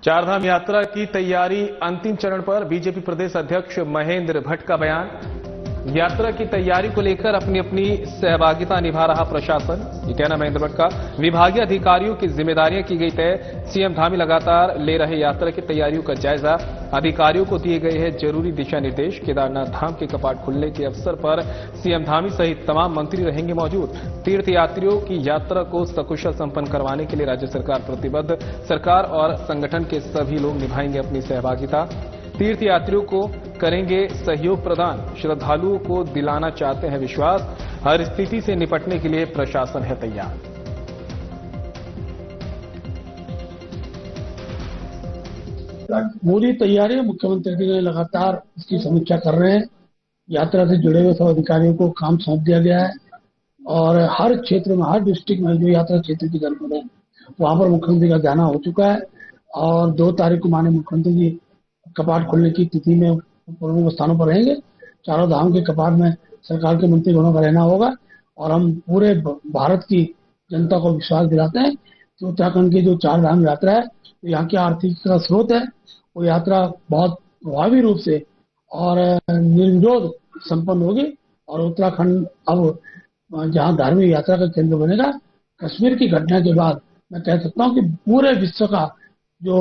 चारधाम यात्रा की तैयारी अंतिम चरण पर बीजेपी प्रदेश अध्यक्ष महेंद्र भट्ट का बयान। यात्रा की तैयारी को लेकर अपनी अपनी सहभागिता निभा रहा प्रशासन, ये कहना महेंद्र भट्ट का। विभागीय अधिकारियों की जिम्मेदारियां की गई तय। सीएम धामी लगातार ले रहे यात्रा की तैयारियों का जायजा। अधिकारियों को दिए गए हैं जरूरी दिशा निर्देश। केदारनाथ धाम के कपाट खुलने के अवसर पर सीएम धामी सहित तमाम मंत्री रहेंगे मौजूद। तीर्थयात्रियों की यात्रा को सकुशल संपन्न करवाने के लिए राज्य सरकार प्रतिबद्ध। सरकार और संगठन के सभी लोग निभाएंगे अपनी सहभागिता। तीर्थयात्रियों को करेंगे सहयोग प्रदान। श्रद्धालुओं को दिलाना चाहते हैं विश्वास। हर स्थिति से निपटने के लिए प्रशासन है तैयार। पूरी तैयारी मुख्यमंत्री जी ने लगातार इसकी समीक्षा कर रहे हैं। यात्रा से जुड़े हुए सब अधिकारियों को काम सौंप दिया गया है और हर क्षेत्र में, हर डिस्ट्रिक्ट में जो यात्रा क्षेत्र की जरूरत है वहां पर मुख्यमंत्री का जाना हो चुका है और 2 तारीख को माननीय मुख्यमंत्री जी कपाट खुलने की तिथि में प्रमुख स्थानों पर रहेंगे। चारों धाम के कपाट में सरकार के मंत्रीगणों का रहना होगा और हम पूरे भारत की जनता को विश्वास दिलाते हैं कि उत्तराखंड की जो 4 धाम यात्रा है, तो यहाँ की आर्थिक का स्रोत है, वो यात्रा बहुत प्रभावी रूप से और निर्विरोध संपन्न होगी और उत्तराखंड अब जहाँ धार्मिक यात्रा का केंद्र बनेगा। कश्मीर की घटना के बाद मैं कह सकता हूँ कि पूरे विश्व का जो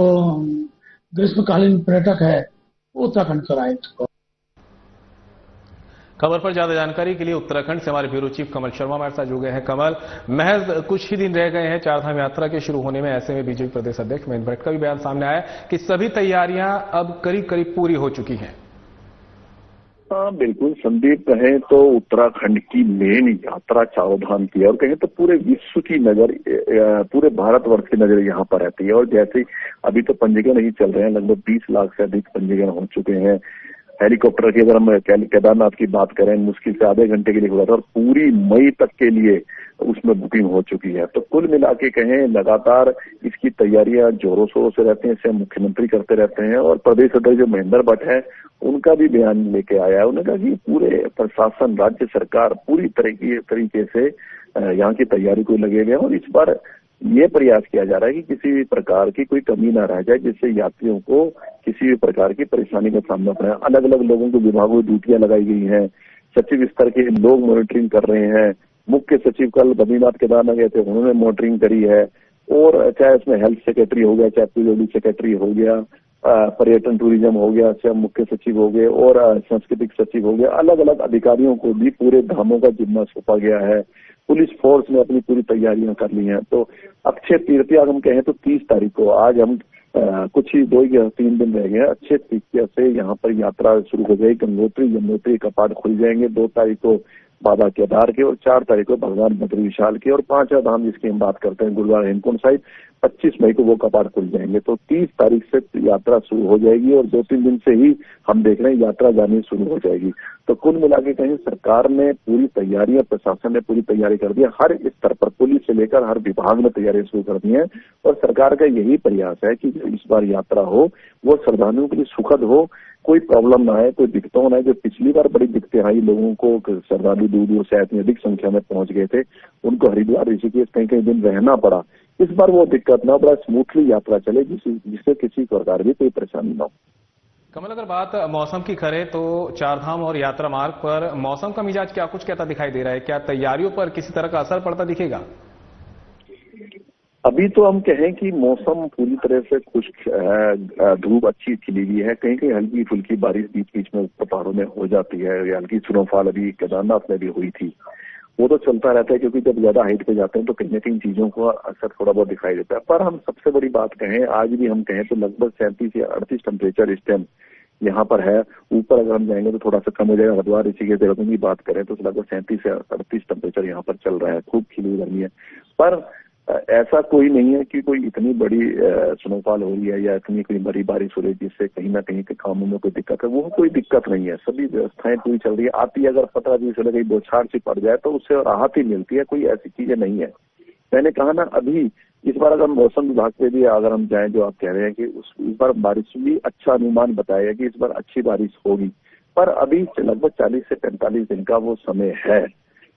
ग्रीष्मकालीन पर्यटक है वो उत्तराखंड पर आएगा। खबर पर ज्यादा जानकारी के लिए उत्तराखंड से हमारे ब्यूरो चीफ कमल शर्मा हमारे साथ जुड़ गए हैं। कमल, महज कुछ ही दिन रह गए हैं चारधाम यात्रा के शुरू होने में, ऐसे में बीजेपी प्रदेश अध्यक्ष महेंद्र भट्ट का भी बयान सामने आया कि सभी तैयारियां अब करीब करीब पूरी हो चुकी हैं। हाँ बिल्कुल संदीप, कहें तो उत्तराखंड की मेन यात्रा चारों धाम की है और कहें तो पूरे विश्व की नजर, पूरे भारतवर्ष की नजर यहाँ पर रहती है। और जैसे अभी तो पंजीकरण नहीं चल रहे हैं, लगभग 20 लाख से अधिक पंजीकरण हो चुके हैं। हेलीकॉप्टर की अगर हम केदारनाथ की बात करें, मुश्किल से आधे घंटे के लिए हुआ था और पूरी मई तक के लिए उसमें बुकिंग हो चुकी है। तो कुल मिला के कहें लगातार इसकी तैयारियां जोरों शोरों से रहती हैं, इसे मुख्यमंत्री करते रहते हैं और प्रदेश अध्यक्ष जो महेंद्र भट्ट है उनका भी बयान लेके आया है। उन्होंने कहा कि पूरे प्रशासन, राज्य सरकार पूरी तरीके से यहाँ की तैयारी को लगे हुए हैं और इस बार ये प्रयास किया जा रहा है कि किसी भी प्रकार की कोई कमी ना रह जाए, जिससे यात्रियों को किसी भी प्रकार की परेशानी का सामना करना। अलग अलग लोगों को विभागों में ड्यूटियां लगाई गई हैं, सचिव स्तर के लोग मॉनिटरिंग कर रहे हैं। मुख्य सचिव कल बद्रीनाथ केदारनाथ गए थे, उन्होंने मॉनिटरिंग करी है। और चाहे उसमें हेल्थ सेक्रेटरी हो गया, चाहे पीडब्ल्यूडी सेक्रेटरी हो गया, पर्यटन टूरिज्म हो गया, चाहे मुख्य सचिव हो गए और सांस्कृतिक सचिव हो गया, अलग अलग अधिकारियों को भी पूरे धामों का जिम्मा सौंपा गया है। पुलिस फोर्स ने अपनी पूरी तैयारियां कर ली हैं। तो अक्षय तृतीया हम कहें तो 30 तारीख को, आज हम कुछ ही 2 या 3 दिन रह गए। अक्षय तृतीया से यहाँ पर यात्रा शुरू हो गई। गंगोत्री यमुनोत्री कपाट खुल जाएंगे। 2 तारीख को बाबा केदार के और 4 तारीख को भगवान बद्री विशाल के और 5वां धाम जिसकी हम बात करते हैं गुरुद्वारा हेमकुंड साहिब, 25 मई को वो कपाट खुल जाएंगे। तो 30 तारीख से यात्रा शुरू हो जाएगी और 2-3 दिन से ही हम देख रहे हैं यात्रा जानी शुरू हो जाएगी। तो कुल मिला के कहीं सरकार ने पूरी तैयारियां, प्रशासन ने पूरी तैयारी कर दी है। हर स्तर पर पुलिस से लेकर हर विभाग ने तैयारी शुरू कर दी है और सरकार का यही प्रयास है कि जो इस बार यात्रा हो वो श्रद्धालुओं के लिए सुखद हो, कोई प्रॉब्लम ना है, कोई दिक्कतों ना है। जो पिछली बार बड़ी दिक्कतें आई, लोगों को श्रद्धालु दूर दूर से इतनी अधिक संख्या में पहुंच गए थे, उनको हरिद्वार ऋषिकेश कहीं कहीं दिन रहना पड़ा। इस बार वो दिक्कत ना, बड़ा स्मूथली यात्रा चले, जिससे किसी प्रकार की कोई परेशानी ना हो। कमल, अगर बात मौसम की करें तो चारधाम और यात्रा मार्ग पर मौसम का मिजाज क्या कुछ कहता दिखाई दे रहा है? क्या तैयारियों पर किसी तरह का असर पड़ता दिखेगा? अभी तो हम कहें कि मौसम पूरी तरह से खुश्क है, धूप अच्छी खिली हुई है। कहीं कहीं हल्की फुल्की बारिश बीच बीच में पहाड़ों में हो जाती है। हल्की स्नोफॉल अभी केदारनाथ में भी हुई थी। वो तो चलता रहता है क्योंकि जब ज्यादा हाइट पे जाते हैं तो कहीं ना कहीं चीजों को असर थोड़ा बहुत दिखाई देता है। पर हम सबसे बड़ी बात कहें, आज भी हम कहें तो लगभग 37 या 38 टेम्परेचर इस टाइम यहाँ पर है। ऊपर अगर हम जाएंगे तो थोड़ा सा कम हो जाएगा। हरिद्वार ऋषिकेश देहरादून की बात करें तो लगभग 37 से 38 टेम्परेचर यहाँ पर चल रहा है। खूब खिली गर्मी है। पर ऐसा कोई नहीं है कि कोई इतनी बड़ी स्नोफॉल हो रही है या इतनी कोई बड़ी बारिश हो रही है जिससे कहीं ना कहीं के कामों में कोई दिक्कत है। वो कोई दिक्कत नहीं है, सभी व्यवस्थाएं पूरी चल रही है। आती अगर 15-20 मिनट कहीं बौछार सी पड़ जाए तो उससे राहत ही मिलती है, कोई ऐसी चीजें नहीं है। मैंने कहा ना, अभी इस बार अगर मौसम विभाग पे भी अगर हम जाएं, जो आप कह रहे हैं कि इस बार बारिश भी अच्छा अनुमान बताया कि इस बार अच्छी बारिश होगी। पर अभी लगभग 40 से 45 दिन का वो समय है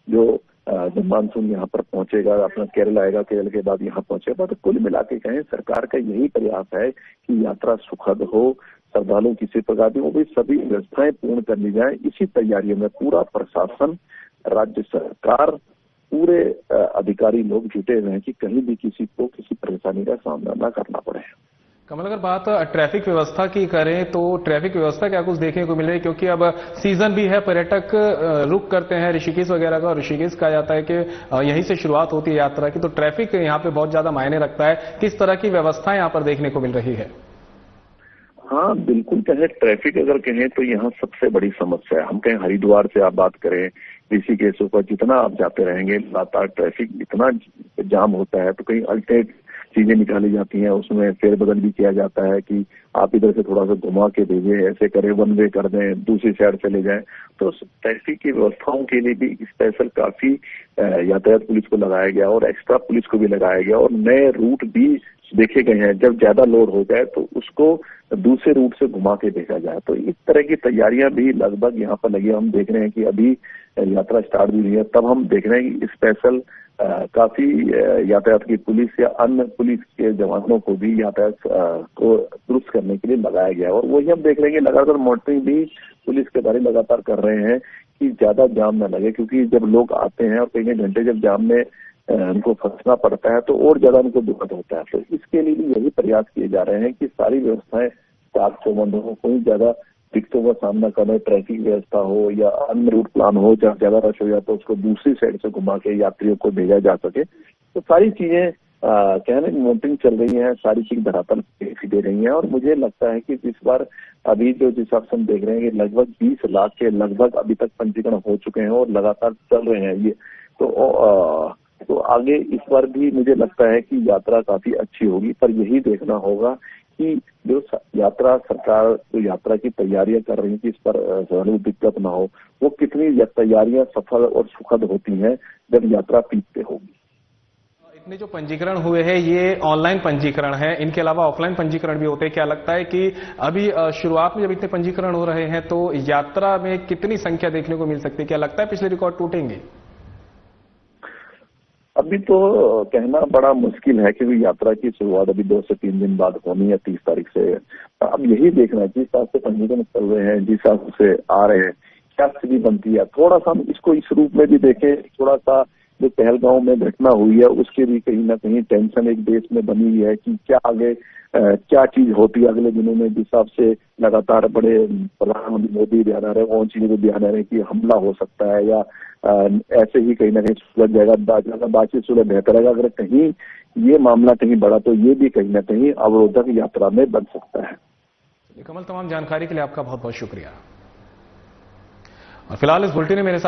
जो जब मानसून यहाँ पर पहुंचेगा, अपना केरल आएगा, केरल के बाद यहाँ पहुंचेगा, तो कुल मिला के कहें सरकार का यही प्रयास है कि यात्रा सुखद हो, श्रद्धालु किसी प्रकार की वो भी सभी व्यवस्थाएं पूर्ण कर ली जाए। इसी तैयारियों में पूरा प्रशासन, राज्य सरकार, पूरे अधिकारी लोग जुटे हुए हैं कि कहीं भी किसी को किसी परेशानी का सामना न करना पड़े। कमल, अगर बात ट्रैफिक व्यवस्था की करें तो ट्रैफिक व्यवस्था क्या कुछ देखने को मिल रही है? क्योंकि अब सीजन भी है, पर्यटक रुक करते हैं ऋषिकेश वगैरह का, और ऋषिकेश कहा जाता है कि यहीं से शुरुआत होती है यात्रा की, तो ट्रैफिक यहाँ पे बहुत ज्यादा मायने रखता है। किस तरह की व्यवस्था यहाँ पर देखने को मिल रही है? हाँ बिल्कुल, कहें ट्रैफिक अगर कहें तो यहाँ सबसे बड़ी समस्या है। हम कहें हरिद्वार से आप बात करें, ऋषिकेश ऊपर जितना आप जाते रहेंगे लगातार ट्रैफिक इतना जाम होता है, तो कहीं अल्टरनेट चीजें निकाली जाती हैं, उसमें फेरबदल भी किया जाता है कि आप इधर से थोड़ा सा घुमा के भेजें, ऐसे करें, वन वे कर दें, दूसरी साइड चले जाएं। तो ट्रैफिक की व्यवस्थाओं के लिए भी स्पेशल काफी यातायात पुलिस को लगाया गया और एक्स्ट्रा पुलिस को भी लगाया गया, और नए रूट भी देखे गए हैं। जब ज्यादा लोड हो जाए तो उसको दूसरे रूट से घुमा के भेजा जाए। तो इस तरह की तैयारियां भी लगभग यहाँ पर लगी। हम देख रहे हैं कि अभी यात्रा स्टार्ट भी हुई है, तब हम देख रहे हैं कि स्पेशल काफी यातायात की पुलिस या अन्य पुलिस के जवानों को भी यातायात को दुरुस्त करने के लिए लगाया गया है। और वही हम देख रहे हैं कि लगातार मॉनिटरिंग भी पुलिस के अधिकारी लगातार कर रहे हैं कि ज्यादा जाम न लगे, क्योंकि जब लोग आते हैं और कई घंटे जब जाम में उनको फंसना पड़ता है तो और ज्यादा उनको दुखद होता है। तो इसके लिए भी यही प्रयास किए जा रहे हैं कि सारी व्यवस्थाएं चाक चौबंद हो, कोई ज्यादा दिक्कतों का सामना करना, ट्रैफिक व्यवस्था हो या अन्य रूट प्लान हो, जब ज्यादा रश हो जाता है तो उसको दूसरी साइड से घुमा के यात्रियों को भेजा जा सके। तो सारी चीजें कहने की मॉनिटरिंग चल रही है, सारी चीज धरातल पे दे रही है। और मुझे लगता है कि इस बार अभी जो जिस हिसाब से हम देख रहे हैं कि लगभग 20 लाख के लगभग अभी तक पंजीकरण हो चुके हैं और लगातार चल रहे हैं ये। तो आगे इस बार भी मुझे लगता है कि यात्रा काफी अच्छी होगी, पर यही देखना होगा कि जो यात्रा सरकार जो यात्रा की तैयारियां कर रही है कि इस पर जरूर दिक्कत ना हो, वो कितनी तैयारियां सफल और सुखद होती हैं जब यात्रा पीक पे होगी। इतने जो पंजीकरण हुए हैं ये ऑनलाइन पंजीकरण है, इनके अलावा ऑफलाइन पंजीकरण भी होते हैं। क्या लगता है कि अभी शुरुआत में जब इतने पंजीकरण हो रहे हैं तो यात्रा में कितनी संख्या देखने को मिल सकती है? क्या लगता है पिछले रिकॉर्ड टूटेंगे? अभी तो कहना बड़ा मुश्किल है, क्योंकि यात्रा की शुरुआत अभी 2 से 3 दिन बाद होनी है, 30 तारीख से। अब यही देखना है जिस हिसाब से पंजीकरण चल रहे हैं, जिस हिसाब से आ रहे हैं, क्या स्थिति बनती है। थोड़ा सा हम इसको इस रूप में भी देखें, थोड़ा सा जो पहलगांव में घटना हुई है उसके भी कहीं ना कहीं टेंशन एक देश में बनी हुई है कि क्या आगे क्या चीज होती है अगले दिनों में। जिस हिसाब से लगातार बड़े प्रधानमंत्री मोदी ध्यान आ रहे हैं, और चीजों को ध्यान आ रहे हैं कि हमला हो सकता है या ऐसे ही कहीं ना कहीं सुलझ जाएगा, बातचीत सुलझ बेहतर है। अगर कहीं ये मामला कहीं बढ़ा तो ये भी कहीं ना कहीं अवरोधक यात्रा में बन सकता है। कमल, तमाम जानकारी के लिए आपका बहुत बहुत शुक्रिया। और फिलहाल इस बुलेटिन में मेरे साथ